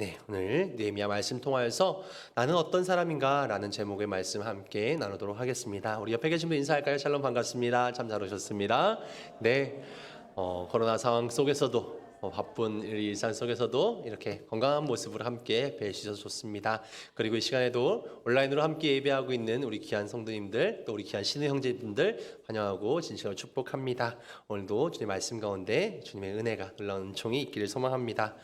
네, 오늘 느헤미야 말씀 통하여서 나는 어떤 사람인가 라는 제목의 말씀 함께 나누도록 하겠습니다. 우리 옆에 계신 분 인사할까요? 샬롬 반갑습니다. 참 잘 오셨습니다. 네, 코로나 상황 속에서도 바쁜 일상 속에서도 이렇게 건강한 모습으로 함께 뵈주셔서 좋습니다. 그리고 이 시간에도 온라인으로 함께 예배하고 있는 우리 귀한 성도님들 또 우리 귀한 신의 형제분들 환영하고 진심으로 축복합니다. 오늘도 주님의 말씀 가운데 주님의 은혜가 놀라운 은총이 있기를 소망합니다.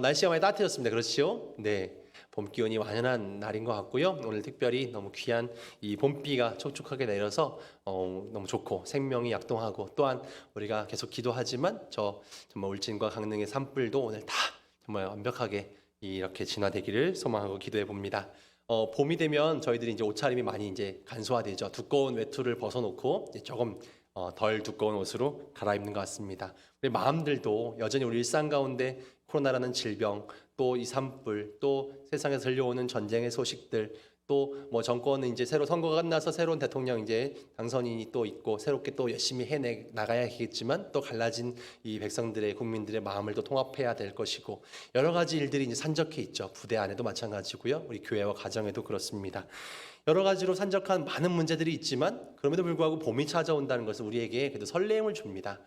날씨가 많이 따뜻해졌습니다. 그렇지요? 네. 봄 기온이 완연한 날인 것 같고요. 오늘 특별히 너무 귀한 이 봄비가 촉촉하게 내려서 너무 좋고 생명이 약동하고 또한 우리가 계속 기도하지만 정말 울진과 강릉의 산불도 오늘 다 정말 완벽하게 이렇게 진화되기를 소망하고 기도해 봅니다. 봄이 되면 저희들이 이제 옷차림이 많이 이제 간소화되죠. 두꺼운 외투를 벗어놓고 이제 조금 덜 두꺼운 옷으로 갈아입는 것 같습니다. 우리 마음들도 여전히 우리 일상 가운데 코로나라는 질병, 또 이 산불, 또 세상에서 들려오는 전쟁의 소식들, 또 뭐 정권은 이제 새로 선거가 끝나서 새로운 대통령 이제 당선인이 또 있고 새롭게 또 열심히 해 나가야겠지만 또 갈라진 이 백성들의 국민들의 마음을 또 통합해야 될 것이고 여러 가지 일들이 이제 산적해 있죠. 부대 안에도 마찬가지고요. 우리 교회와 가정에도 그렇습니다. 여러 가지로 산적한 많은 문제들이 있지만 그럼에도 불구하고 봄이 찾아온다는 것은 우리에게 그래도 설레임을 줍니다.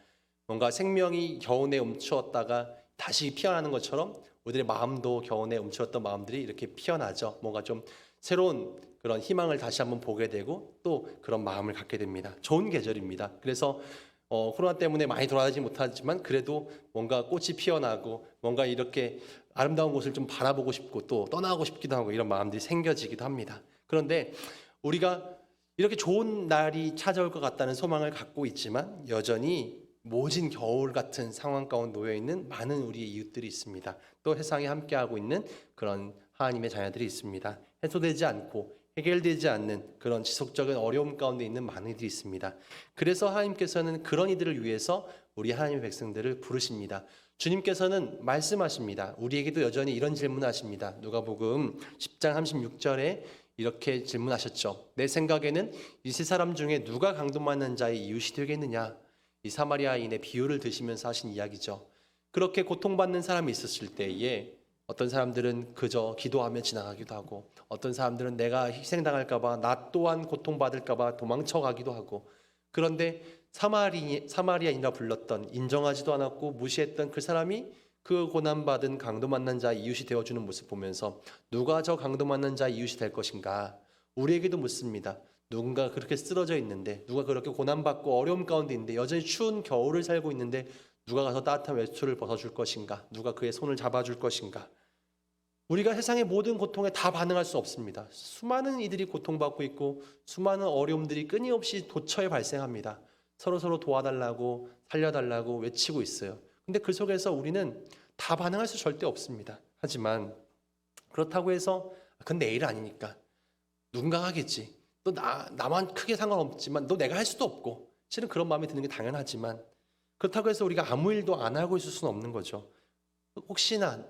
뭔가 생명이 겨우내 움츠었다가 다시 피어나는 것처럼 우리들의 마음도 겨우내 움츠었던 마음들이 이렇게 피어나죠. 뭔가 좀 새로운 그런 희망을 다시 한번 보게 되고 또 그런 마음을 갖게 됩니다. 좋은 계절입니다. 그래서 코로나 때문에 많이 돌아다니지 못하지만 그래도 뭔가 꽃이 피어나고 뭔가 이렇게 아름다운 곳을 좀 바라보고 싶고 또 떠나고 싶기도 하고 이런 마음들이 생겨지기도 합니다. 그런데 우리가 이렇게 좋은 날이 찾아올 것 같다는 소망을 갖고 있지만 여전히 모진 겨울 같은 상황 가운데 놓여 있는 많은 우리의 이웃들이 있습니다. 또 세상에 함께하고 있는 그런 하나님의 자녀들이 있습니다. 해소되지 않고 해결되지 않는 그런 지속적인 어려움 가운데 있는 많은 이들이 있습니다. 그래서 하나님께서는 그런 이들을 위해서 우리 하나님의 백성들을 부르십니다. 주님께서는 말씀하십니다. 우리에게도 여전히 이런 질문하십니다. 누가복음 10장 36절에 이렇게 질문하셨죠. 내 생각에는 이 세 사람 중에 누가 강도받는 자의 이웃이 되겠느냐? 이 사마리아인의 비유를 드시면서 하신 이야기죠. 그렇게 고통받는 사람이 있었을 때에 어떤 사람들은 그저 기도하며 지나가기도 하고 어떤 사람들은 내가 희생당할까 봐 나 또한 고통받을까 봐 도망쳐 가기도 하고 그런데 사마리아인이라 불렀던 인정하지도 않았고 무시했던 그 사람이 그 고난받은 강도받는 자의 이웃이 되어주는 모습 보면서 누가 저 강도받는 자의 이웃이 될 것인가 우리에게도 묻습니다. 누군가 그렇게 쓰러져 있는데 누가 그렇게 고난받고 어려움 가운데 있는데 여전히 추운 겨울을 살고 있는데 누가 가서 따뜻한 외투를 벗어줄 것인가 누가 그의 손을 잡아줄 것인가 우리가 세상의 모든 고통에 다 반응할 수 없습니다. 수많은 이들이 고통받고 있고 수많은 어려움들이 끊임없이 도처에 발생합니다. 서로 도와달라고 살려달라고 외치고 있어요. 근데 그 속에서 우리는 다 반응할 수 절대 없습니다. 하지만 그렇다고 해서 그건 내 일 아니니까 누군가 하겠지. 또 나만 크게 상관없지만 너 내가 할 수도 없고 실은 그런 마음이 드는 게 당연하지만 그렇다고 해서 우리가 아무 일도 안 하고 있을 수는 없는 거죠. 혹시나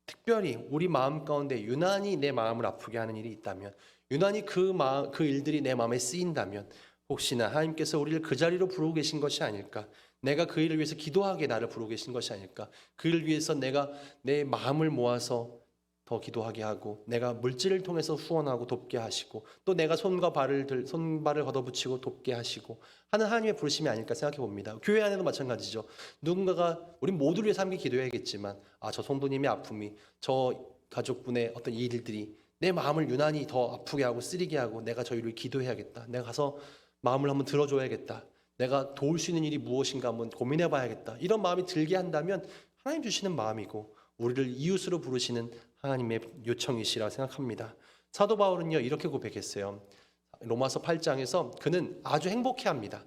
특별히 우리 마음 가운데 유난히 내 마음을 아프게 하는 일이 있다면 유난히 그 일들이 내 마음에 쓰인다면 혹시나 하나님께서 우리를 그 자리로 부르고 계신 것이 아닐까 내가 그 일을 위해서 기도하게 나를 부르고 계신 것이 아닐까 그 일을 위해서 내가 내 마음을 모아서 더 기도하게 하고 내가 물질을 통해서 후원하고 돕게 하시고 또 내가 손발을 걷어붙이고 돕게 하시고 하는 하나님의 부르심이 아닐까 생각해 봅니다. 교회 안에도 마찬가지죠. 누군가가 우리 모두를 위해서 함께 기도해야겠지만 저 성도님의 아픔이 저 가족분의 어떤 일들이 내 마음을 유난히 더 아프게 하고 쓰리게 하고 내가 저 일을 기도해야겠다. 내가 가서 마음을 한번 들어줘야겠다. 내가 도울 수 있는 일이 무엇인가 한번 고민해 봐야겠다. 이런 마음이 들게 한다면 하나님 주시는 마음이고 우리를 이웃으로 부르시는 하나님의 요청이시라 생각합니다. 사도 바울은요 이렇게 고백했어요. 로마서 8장에서 그는 아주 행복해합니다.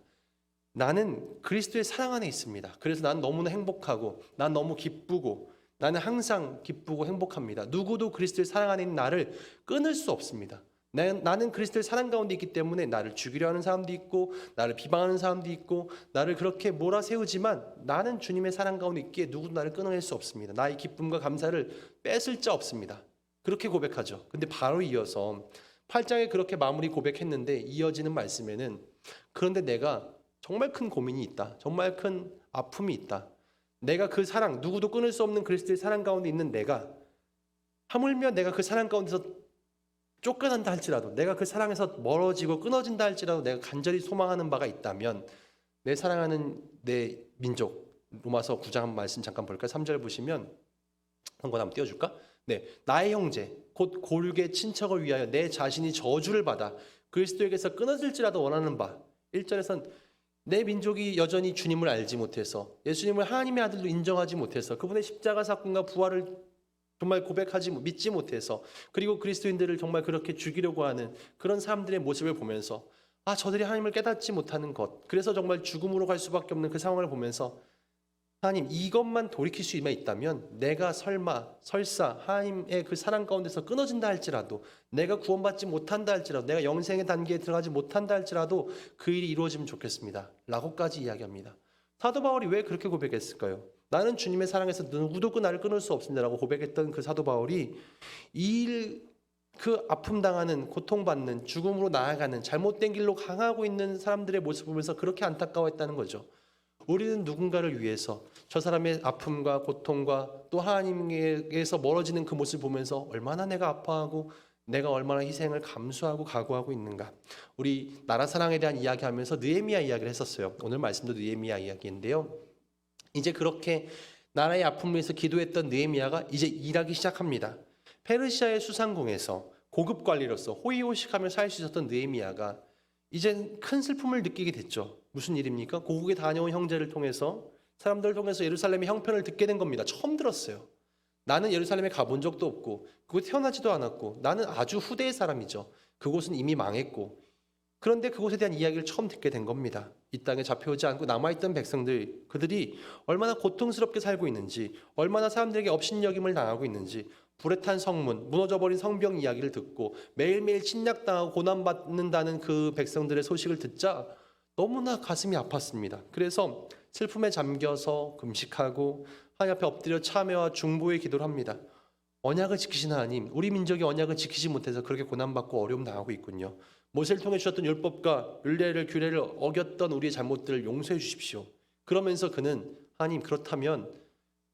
나는 그리스도의 사랑 안에 있습니다. 그래서 난 너무나 행복하고 난 너무 기쁘고 나는 항상 기쁘고 행복합니다. 누구도 그리스도의 사랑 안에 있는 나를 끊을 수 없습니다. 나는 그리스도의 사랑 가운데 있기 때문에 나를 죽이려 하는 사람도 있고 나를 비방하는 사람도 있고 나를 그렇게 몰아세우지만 나는 주님의 사랑 가운데 있기에 누구도 나를 끊어낼 수 없습니다. 나의 기쁨과 감사를 뺏을 자 없습니다. 그렇게 고백하죠. 근데 바로 이어서 8장에 그렇게 마무리 고백했는데 이어지는 말씀에는 그런데 내가 정말 큰 고민이 있다. 정말 큰 아픔이 있다. 내가 그 사랑 누구도 끊을 수 없는 그리스도의 사랑 가운데 있는 내가 하물며 내가 그 사랑 가운데서 쫓겨난다 할지라도, 내가 그 사랑에서 멀어지고 끊어진다 할지라도 내가 간절히 소망하는 바가 있다면, 내 사랑하는 내 민족, 로마서 9장 말씀 잠깐 볼까요? 3절 보시면 한번 한번 띄워줄까? 네, 나의 형제 곧 고륙의 친척을 위하여 내 자신이 저주를 받아 그리스도에게서 끊어질지라도 원하는 바. 1절에선 내 민족이 여전히 주님을 알지 못해서, 예수님을 하나님의 아들로 인정하지 못해서, 그분의 십자가 사건과 부활을 정말 믿지 못해서, 그리고 그리스도인들을 정말 그렇게 죽이려고 하는 그런 사람들의 모습을 보면서, 저들이 하나님을 깨닫지 못하는 것, 그래서 정말 죽음으로 갈 수밖에 없는 그 상황을 보면서, 하나님, 이것만 돌이킬 수 있다면 내가 설사 하나님의 그 사랑 가운데서 끊어진다 할지라도, 내가 구원받지 못한다 할지라도, 내가 영생의 단계에 들어가지 못한다 할지라도 그 일이 이루어지면 좋겠습니다 라고까지 이야기합니다. 사도 바울이 왜 그렇게 고백했을까요? 나는 주님의 사랑에서 누구도 나를 끊을 수 없습니다 라고 고백했던 그 사도 바울이 그 아픔당하는, 고통받는, 죽음으로 나아가는, 잘못된 길로 강하고 있는 사람들의 모습을 보면서 그렇게 안타까워했다는 거죠. 우리는 누군가를 위해서 저 사람의 아픔과 고통과 또 하나님에게서 멀어지는 그 모습을 보면서 얼마나 내가 아파하고 내가 얼마나 희생을 감수하고 각오하고 있는가. 우리 나라 사랑에 대한 이야기하면서 느헤미야 이야기를 했었어요. 오늘 말씀도 느헤미야 이야기인데요. 이제 그렇게 나라의 아픔을 위해서 기도했던 느헤미야가 이제 일하기 시작합니다. 페르시아의 수상궁에서 고급 관리로서 호의호식하며 살 수 있었던 느헤미야가 이젠 큰 슬픔을 느끼게 됐죠. 무슨 일입니까? 고국에 다녀온 형제를 통해서, 사람들을 통해서 예루살렘의 형편을 듣게 된 겁니다. 처음 들었어요. 나는 예루살렘에 가본 적도 없고 그곳에 태어나지도 않았고 나는 아주 후대의 사람이죠. 그곳은 이미 망했고, 그런데 그곳에 대한 이야기를 처음 듣게 된 겁니다. 이 땅에 잡혀오지 않고 남아있던 백성들, 그들이 얼마나 고통스럽게 살고 있는지, 얼마나 사람들에게 업신여김을 당하고 있는지, 불에 탄 성문, 무너져버린 성벽 이야기를 듣고 매일매일 침략당하고 고난받는다는 그 백성들의 소식을 듣자 너무나 가슴이 아팠습니다. 그래서 슬픔에 잠겨서 금식하고 하나님 앞에 엎드려 참회와 중보의 기도를 합니다. 언약을 지키신 하나님, 우리 민족이 언약을 지키지 못해서 그렇게 고난받고 어려움 당하고 있군요. 모세를 통해 주셨던 율법과 율례를 규례를 어겼던 우리의 잘못들을 용서해 주십시오. 그러면서 그는 하나님, 그렇다면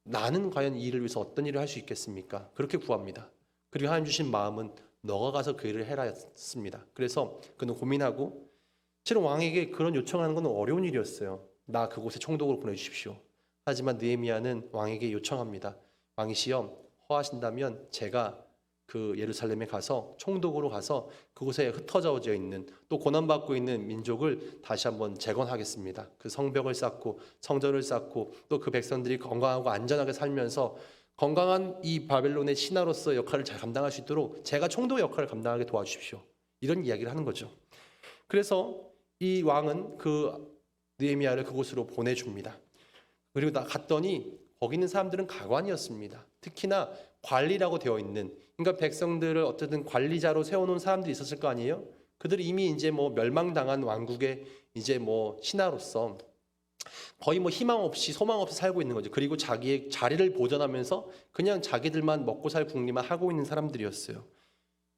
나는 과연 이 일을 위해서 어떤 일을 할 수 있겠습니까? 그렇게 구합니다. 그리고 하나님 주신 마음은 너가 가서 그 일을 해라였습니다. 그래서 그는 고민하고, 실은 왕에게 그런 요청하는 건 어려운 일이었어요. 나 그곳에 총독으로 보내주십시오. 하지만 느헤미야는 왕에게 요청합니다. 왕이시여, 허하신다면 제가 그 예루살렘에 가서 총독으로 가서 그곳에 흩어져 있는, 또 고난받고 있는 민족을 다시 한번 재건하겠습니다. 그 성벽을 쌓고 성전을 쌓고 또 그 백성들이 건강하고 안전하게 살면서 건강한 이 바벨론의 신하로서 역할을 잘 감당할 수 있도록 제가 총독의 역할을 감당하게 도와주십시오. 이런 이야기를 하는 거죠. 그래서 이 왕은 그 느헤미야를 그곳으로 보내줍니다. 그리고 갔더니 거기 있는 사람들은 가관이었습니다. 특히나 관리라고 되어 있는, 그러니까 백성들을 어쨌든 관리자로 세워놓은 사람들이 있었을 거 아니에요. 그들이 이미 이제 멸망당한 왕국의 이제 신하로서 거의 희망 없이 소망 없이 살고 있는 거죠. 그리고 자기의 자리를 보존하면서 그냥 자기들만 먹고 살 궁리만 하고 있는 사람들이었어요.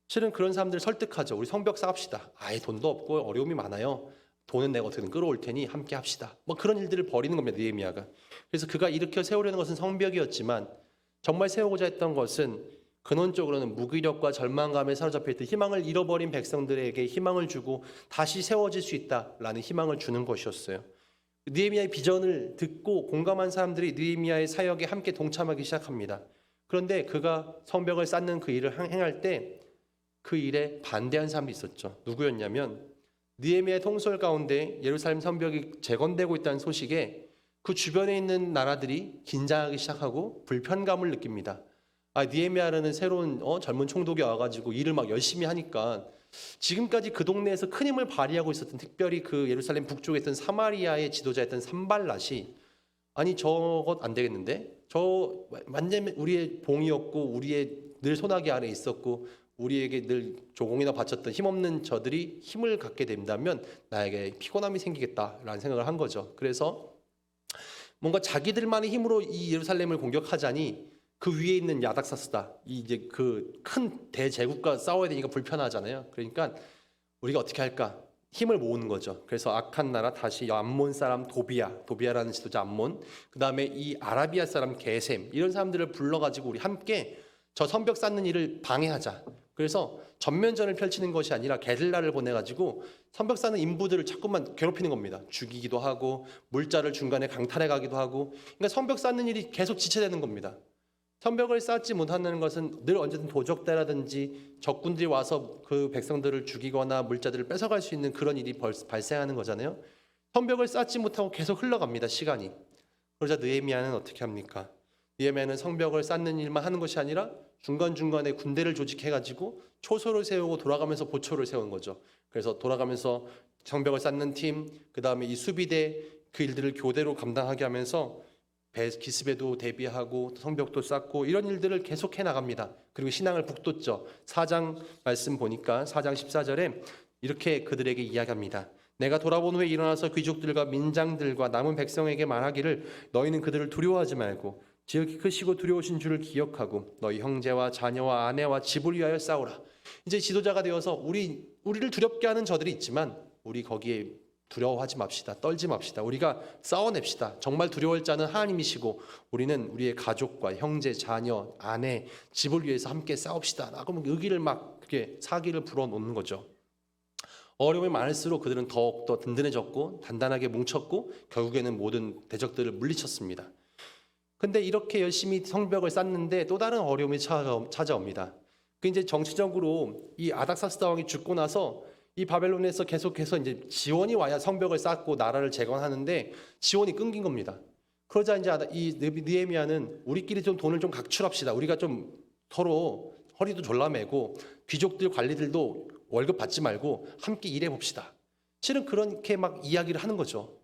실은 그런 사람들을 설득하죠. 우리 성벽 쌓읍시다. 돈도 없고 어려움이 많아요. 돈은 내가 어떻게든 끌어올 테니 함께 합시다. 그런 일들을 벌이는 겁니다, 느헤미야가. 그래서 그가 일으켜 세우려는 것은 성벽이었지만 정말 세우고자 했던 것은 근원적으로는 무기력과 절망감에 사로잡혀 있던, 희망을 잃어버린 백성들에게 희망을 주고 다시 세워질 수 있다라는 희망을 주는 것이었어요. 느헤미야의 비전을 듣고 공감한 사람들이 느헤미야의 사역에 함께 동참하기 시작합니다. 그런데 그가 성벽을 쌓는 그 일을 행할 때 그 일에 반대한 사람이 있었죠. 누구였냐면, 느헤미야의 통솔 가운데 예루살렘 성벽이 재건되고 있다는 소식에 그 주변에 있는 나라들이 긴장하기 시작하고 불편감을 느낍니다. 느헤미야라는 새로운 젊은 총독이 와가지고 일을 열심히 하니까, 지금까지 그 동네에서 큰 힘을 발휘하고 있었던, 특별히 그 예루살렘 북쪽에 있던 사마리아의 지도자였던 산발랏이, 저것 안 되겠는데, 저 완전 우리의 봉이었고 우리의 늘 소나기 아래 있었고 우리에게 늘 조공이나 바쳤던 힘없는 저들이 힘을 갖게 된다면 나에게 피곤함이 생기겠다라는 생각을 한 거죠. 그래서 뭔가 자기들만의 힘으로 이 예루살렘을 공격하자니 그 위에 있는 야닥사스다, 이제 그 큰 대제국과 싸워야 되니까 불편하잖아요. 그러니까 우리가 어떻게 할까? 힘을 모으는 거죠. 그래서 악한 나라, 다시 암몬 사람 도비아라는 지도자 암몬, 그 다음에 이 아라비아 사람 게셈, 이런 사람들을 불러가지고 우리 함께 저 성벽 쌓는 일을 방해하자. 그래서 전면전을 펼치는 것이 아니라 게릴라를 보내가지고 성벽 쌓는 인부들을 자꾸만 괴롭히는 겁니다. 죽이기도 하고 물자를 중간에 강탈해 가기도 하고, 그러니까 성벽 쌓는 일이 계속 지체되는 겁니다. 성벽을 쌓지 못하는 것은 늘 언제든 도적대라든지 적군들이 와서 그 백성들을 죽이거나 물자들을 뺏어갈 수 있는 그런 일이 발생하는 거잖아요. 성벽을 쌓지 못하고 계속 흘러갑니다, 시간이. 그러자 느헤미야는 어떻게 합니까? 느헤미야는 성벽을 쌓는 일만 하는 것이 아니라 중간중간에 군대를 조직해가지고 초소를 세우고 돌아가면서 보초를 세운 거죠. 그래서 돌아가면서 성벽을 쌓는 팀, 그 다음에 이 수비대, 그 일들을 교대로 감당하게 하면서 기습에도 대비하고 성벽도 쌓고 이런 일들을 계속해 나갑니다. 그리고 신앙을 북돋죠. 4장 말씀 보니까 4장 14절에 이렇게 그들에게 이야기합니다. 내가 돌아본 후에 일어나서 귀족들과 민장들과 남은 백성에게 말하기를 너희는 그들을 두려워하지 말고 지극히 크시고 두려우신 줄을 기억하고 너희 형제와 자녀와 아내와 집을 위하여 싸우라. 이제 지도자가 되어서 우리를 두렵게 하는 저들이 있지만 우리 거기에 두려워하지 맙시다. 떨지 맙시다. 우리가 싸워냅시다. 정말 두려울 자는 하나님이시고 우리는 우리의 가족과 형제, 자녀, 아내, 집을 위해서 함께 싸웁시다. 라고 의기를 막 그렇게 사기를 불어놓는 거죠. 어려움이 많을수록 그들은 더욱더 든든해졌고 단단하게 뭉쳤고 결국에는 모든 대적들을 물리쳤습니다. 근데 이렇게 열심히 성벽을 쌓는데 또 다른 어려움이 찾아옵니다. 그 이제 정치적으로 이 아닥사스다 왕이 죽고 나서 이 바벨론에서 계속해서 이제 지원이 와야 성벽을 쌓고 나라를 재건하는데 지원이 끊긴 겁니다. 그러자 이제 이 느헤미야는 우리끼리 좀 돈을 좀 각출합시다. 우리가 좀 서로 허리도 졸라매고 귀족들 관리들도 월급 받지 말고 함께 일해 봅시다. 실은 그렇게 막 이야기를 하는 거죠.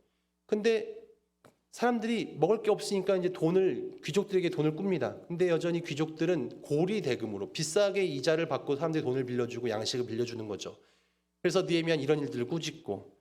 근데 사람들이 먹을 게 없으니까 이제 귀족들에게 돈을 꿉니다. 근데 여전히 귀족들은 고리 대금으로 비싸게 이자를 받고 사람들이 돈을 빌려주고 양식을 빌려주는 거죠. 그래서 느헤미야는 이런 일들을 꾸짖고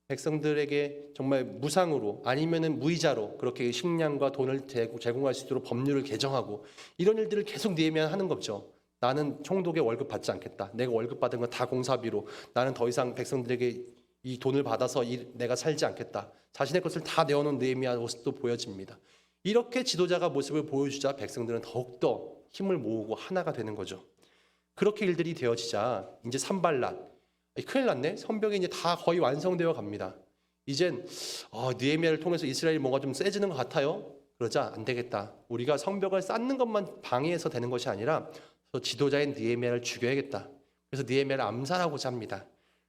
백성들에게 정말 무상으로 아니면은 무이자로 그렇게 식량과 돈을 제공할 수 있도록 법률을 개정하고 이런 일들을 계속 느헤미야는 하는 거죠. 나는 총독의 월급 받지 않겠다. 내가 월급 받은 건 다 공사비로. 나는 더 이상 백성들에게 이 돈을 받아서 내가 살지 않겠다. 자신의 것을 다 내어놓은 느헤미야 모습도 보여집니다. 이렇게 지도자가 모습을 보여주자 백성들은 더욱더 힘을 모으고 하나가 되는 거죠. 그렇게 일들이 되어지자 이제 산발랏, 큰일 났네. 성벽이 이제 다 거의 완성되어 갑니다. 이젠 느헤미야를 통해서 이스라엘이 뭔가 좀 세지는 것 같아요. 그러자 안 되겠다. 우리가 성벽을 쌓는 것만 방해해서 되는 것이 아니라 지도자인 느헤미야를 죽여야겠다. 그래서 느헤미야를 암살하고자 합니다.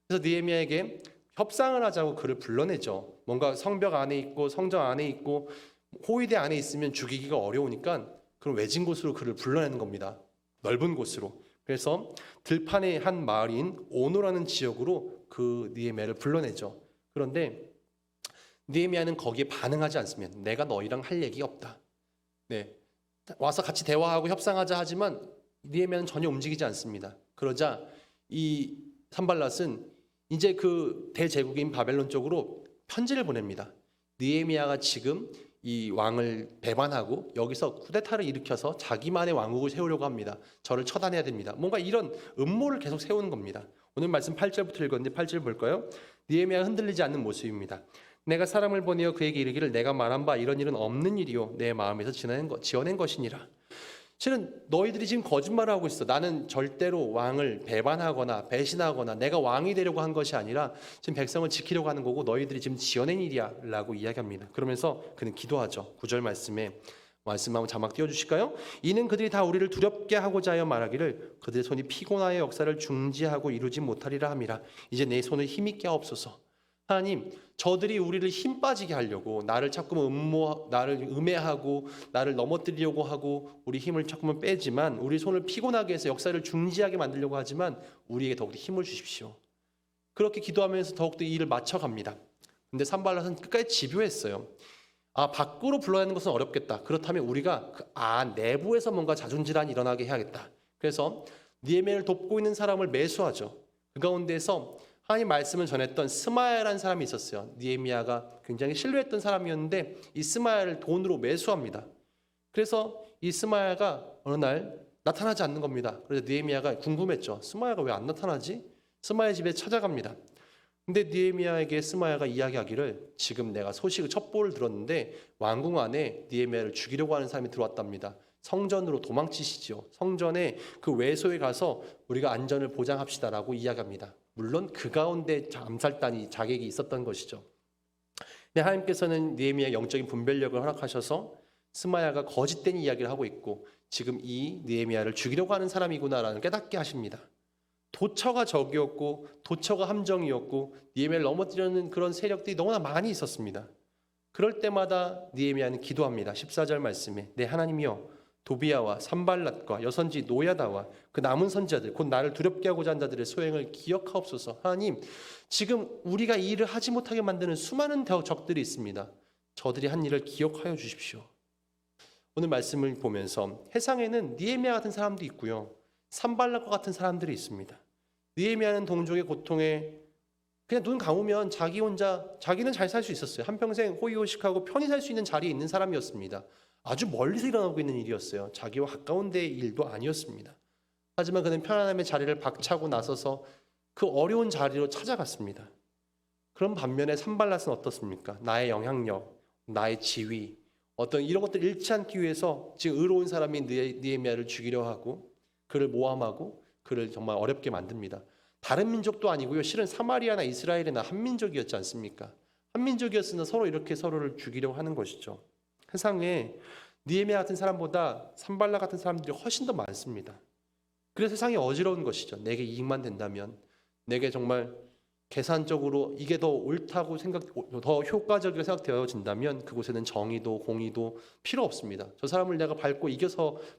그래서 느헤미야에게 협상을 하자고 그를 불러내죠. 뭔가 성벽 안에 있고 성전 안에 있고 호위대 안에 있으면 죽이기가 어려우니까 그런 외진 곳으로 그를 불러내는 겁니다. 넓은 곳으로. 그래서 들판의 한 마을인 오노라는 지역으로 그 느헤미야를 불러내죠. 그런데 느헤미야는 거기에 반응하지 않습니다. 내가 너희랑 할 얘기 없다. 네, 와서 같이 대화하고 협상하자 하지만 느헤미야는 전혀 움직이지 않습니다. 그러자 이 산발랏은 이제 그 대제국인 바벨론 쪽으로 편지를 보냅니다. 느헤미야가 지금 이 왕을 배반하고 여기서 쿠데타를 일으켜서 자기만의 왕국을 세우려고 합니다. 저를 처단해야 됩니다. 뭔가 이런 음모를 계속 세우는 겁니다. 오늘 말씀 8절부터 읽었는데 8절 볼까요? 느헤미야가 흔들리지 않는 모습입니다. 내가 사람을 보내어 그에게 이르기를 내가 말한 바 이런 일은 없는 일이요 내 마음에서 지어낸 것이니라. 실은 너희들이 지금 거짓말을 하고 있어. 나는 절대로 왕을 배반하거나 배신하거나 내가 왕이 되려고 한 것이 아니라 지금 백성을 지키려고 하는 거고 너희들이 지금 지어낸 일이야 라고 이야기합니다. 그러면서 그는 기도하죠. 9절 말씀에 말씀 한번 자막 띄워주실까요? 이는 그들이 다 우리를 두렵게 하고자 하여 말하기를 그들의 손이 피곤하여 역사를 중지하고 이루지 못하리라 함이라. 이제 내 손을 힘있게 하옵소서. 하나님, 저들이 우리를 힘 빠지게 하려고 나를 나를 음해하고 나를 넘어뜨리려고 하고 우리 힘을 자꾸만 빼지만 우리 손을 피곤하게 해서 역사를 중지하게 만들려고 하지만 우리에게 더욱더 힘을 주십시오. 그렇게 기도하면서 더욱더 이 일을 맞춰갑니다. 근데 산발랏은 끝까지 집요했어요. 밖으로 불러내는 것은 어렵겠다. 그렇다면 우리가 내부에서 뭔가 자존질환이 일어나게 해야겠다. 그래서 느헤미야를 돕고 있는 사람을 매수하죠. 그 가운데서 하나님 말씀을 전했던 스마야라는 사람이 있었어요. 느헤미야가 굉장히 신뢰했던 사람이었는데 이 스마야를 돈으로 매수합니다. 그래서 이 스마야가 어느 날 나타나지 않는 겁니다. 그래서 느헤미야가 궁금했죠. 스마야가 왜 안 나타나지? 스마야 집에 찾아갑니다. 근데 느헤미야에게 스마야가 이야기하기를 지금 내가 첩보를 들었는데 왕궁 안에 느헤미야를 죽이려고 하는 사람이 들어왔답니다. 성전으로 도망치시죠. 성전에 그 외소에 가서 우리가 안전을 보장합시다라고 이야기합니다. 물론 그 가운데 암살단이 자객이 있었던 것이죠. 근데 하나님께서는 느헤미야 영적인 분별력을 허락하셔서 스마야가 거짓된 이야기를 하고 있고 지금 이 느헤미야를 죽이려고 하는 사람이구나라는 깨닫게 하십니다. 도처가 적이었고 도처가 함정이었고 느헤미야를 넘어뜨리는 그런 세력들이 너무나 많이 있었습니다. 그럴 때마다 느헤미야는 기도합니다. 14절 말씀에 내 하나님이여 도비야와 산발랏과 여선지 노야다와 그 남은 선지자들 곧 나를 두렵게 하고자 한 자들의 소행을 기억하옵소서. 하나님, 지금 우리가 이 일을 하지 못하게 만드는 수많은 적들이 있습니다. 저들이 한 일을 기억하여 주십시오. 오늘 말씀을 보면서 해상에는 느헤미야 같은 사람도 있고요, 산발랏과 같은 사람들이 있습니다. 느헤미야는 동족의 고통에 그냥 눈 감으면 자기 혼자 자기는 잘 살 수 있었어요. 한평생 호의호식하고 편히 살 수 있는 자리에 있는 사람이었습니다. 아주 멀리서 일어나고 있는 일이었어요. 자기와 가까운 데의 일도 아니었습니다. 하지만 그는 편안함의 자리를 박차고 나서서 그 어려운 자리로 찾아갔습니다. 그런 반면에 산발랏은 어떻습니까? 나의 영향력, 나의 지위, 어떤 이런 것들 잃지 않기 위해서 지금 의로운 사람이 느헤미야를 죽이려 하고 그를 모함하고 그를 정말 어렵게 만듭니다. 다른 민족도 아니고요. 실은 사마리아나 이스라엘이나 한민족이었지 않습니까? 한민족이었으나 서로 이렇게 서로를 죽이려고 하는 것이죠. 세상에 느헤미야 같은 사람보다 산발랏 같은 사람들이 훨씬 더 많습니다. 그래서 세상이 어지러운 것이죠. 내게 이익만 된다면, 내게 정말 계산적으로 이게 더 옳다고 더 효과적이라고 생각되어진다면 그곳에는 정의도 공의도 필요 없습니다. 저 사람을 내가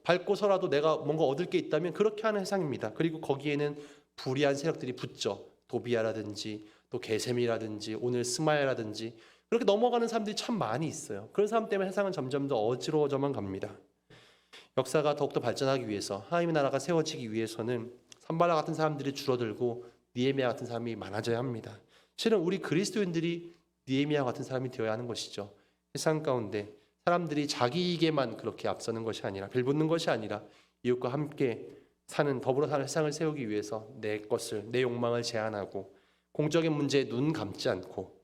밟고서라도 내가 뭔가 얻을 게 있다면 그렇게 하는 세상입니다. 그리고 거기에는 불의한 세력들이 붙죠. 도비야라든지 또 게셈이라든지 오늘 스마야라든지 그렇게 넘어가는 사람들이 참 많이 있어요. 그런 사람 때문에 세상은 점점 더 어지러워져만 갑니다. 역사가 더욱더 발전하기 위해서 하나님의 나라가 세워지기 위해서는 산발랏 같은 사람들이 줄어들고 느헤미야 같은 사람이 많아져야 합니다. 실은 우리 그리스도인들이 느헤미야 같은 사람이 되어야 하는 것이죠. 세상 가운데 사람들이 자기에게만 그렇게 앞서는 것이 아니라 빌붙는 것이 아니라 이웃과 함께 더불어 사는 세상을 세우기 위해서 내 욕망을 제한하고 공적인 문제에 눈 감지 않고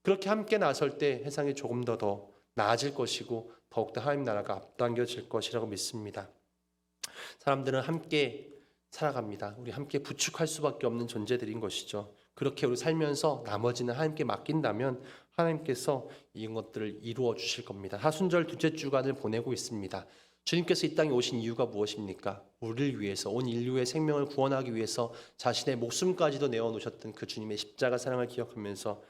그렇게 함께 나설 때 세상이 조금 더 나아질 것이고 더욱더 하나님 나라가 앞당겨질 것이라고 믿습니다. 사람들은 함께 살아갑니다. 우리 함께 부축할 수밖에 없는 존재들인 것이죠. 그렇게 우리 살면서 나머지는 하나님께 맡긴다면 하나님께서 이런 것들을 이루어 주실 겁니다. 사순절 둘째 주간을 보내고 있습니다. 주님께서 이 땅에 오신 이유가 무엇입니까? 우리를 위해서, 온 인류의 생명을 구원하기 위해서 자신의 목숨까지도 내어놓으셨던 그 주님의 십자가 사랑을 기억하면서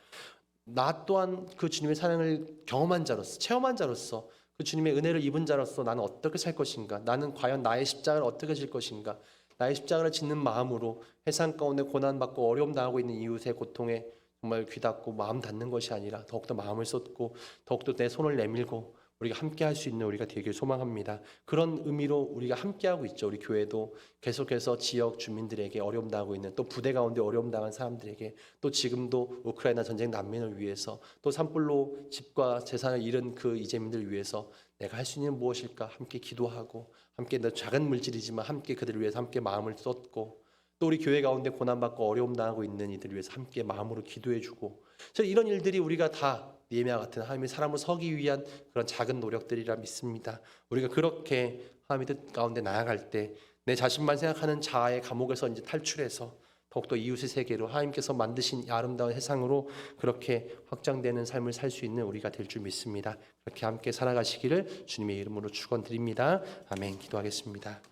나 또한 그 주님의 사랑을 경험한 자로서, 체험한 자로서, 그 주님의 은혜를 입은 자로서 나는 어떻게 살 것인가? 나는 과연 나의 십자가를 어떻게 질 것인가? 나의 십자가를 짓는 마음으로 세상 가운데 고난받고 어려움 당하고 있는 이웃의 고통에 정말 귀닫고 마음 닫는 것이 아니라 더욱더 마음을 쏟고 더욱더 내 손을 내밀고 우리가 함께 할 수 있는 우리가 되길 소망합니다. 그런 의미로 우리가 함께하고 있죠. 우리 교회도 계속해서 지역 주민들에게 어려움 당하고 있는, 또 부대 가운데 어려움 당한 사람들에게, 또 지금도 우크라이나 전쟁 난민을 위해서, 또 산불로 집과 재산을 잃은 그 이재민들을 위해서 내가 할 수 있는 무엇일까? 함께 기도하고 함께 작은 물질이지만 함께 그들을 위해서 함께 마음을 쏟고, 또 우리 교회 가운데 고난받고 어려움 당하고 있는 이들을 위해서 함께 마음으로 기도해주고, 이런 일들이 우리가 다 느헤미야 같은 하나님의 사람으로 서기 위한 그런 작은 노력들이라 믿습니다. 우리가 그렇게 하나님의 뜻 가운데 나아갈 때 내 자신만 생각하는 자아의 감옥에서 이제 탈출해서 더욱더 이웃의 세계로 하나님께서 만드신 아름다운 세상으로 그렇게 확장되는 삶을 살 수 있는 우리가 될 줄 믿습니다. 그렇게 함께 살아가시기를 주님의 이름으로 축원드립니다. 아멘. 기도하겠습니다.